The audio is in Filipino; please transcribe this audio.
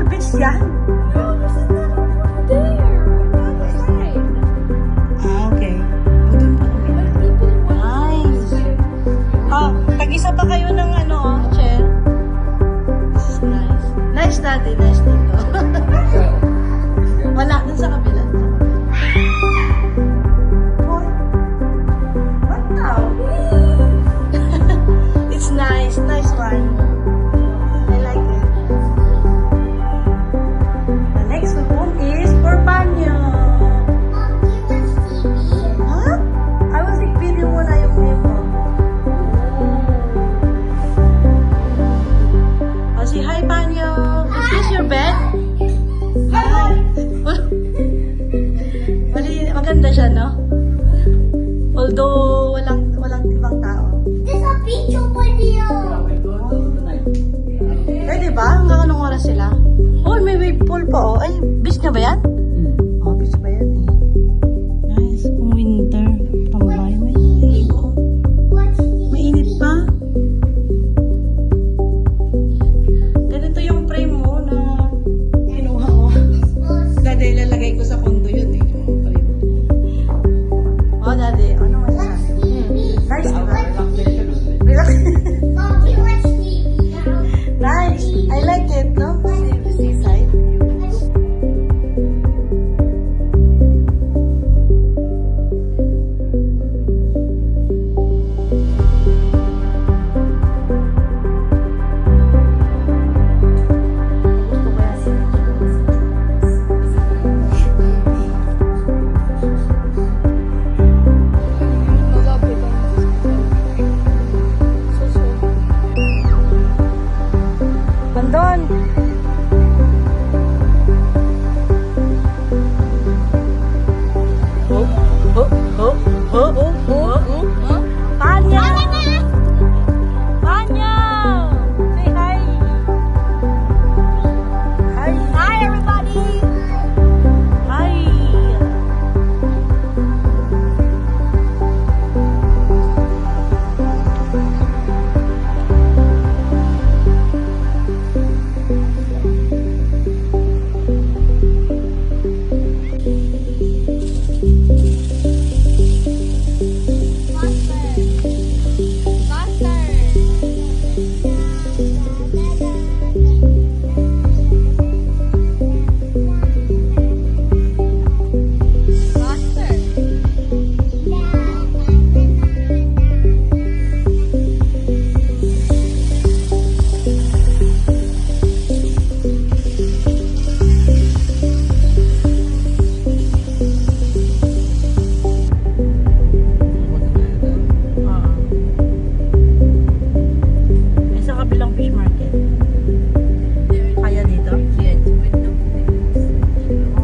Coral Beach yan? No, this is not over there. On the other side. Ah, okay. O, dun pa kami. But people want Nice. Oh, tag-isa pa kayo ng ano, chair. This is nice. Nice daddy, nice dito. Wala, dun sa kabila. Boy, what now? It's nice, nice one. I like it. The next home is for Panyo. Huh? I was like, video mo na yung name mo. Oh, say hi, Panyo. Is this your bed? Hi. Maganda siya, no? Although, walang ibang tao. There's a beach over there. Pwede ba? Hanggang anong oras sila? Oh, may wave pool pa, oh. Ay, beach na ba yan? Oh, beach ba yan, eh? Nice. Kung winter, tambay, may ligo. Mainit pa. Ganito yung frame mo na kinuha mo. Dati, lalagay ko sa kondo yun, eh. Yung frame. Oh, dati, ano masasabi? Nice, diba? Relax. Nice. I like it, no? Seaside view. Malapit ang Bandon,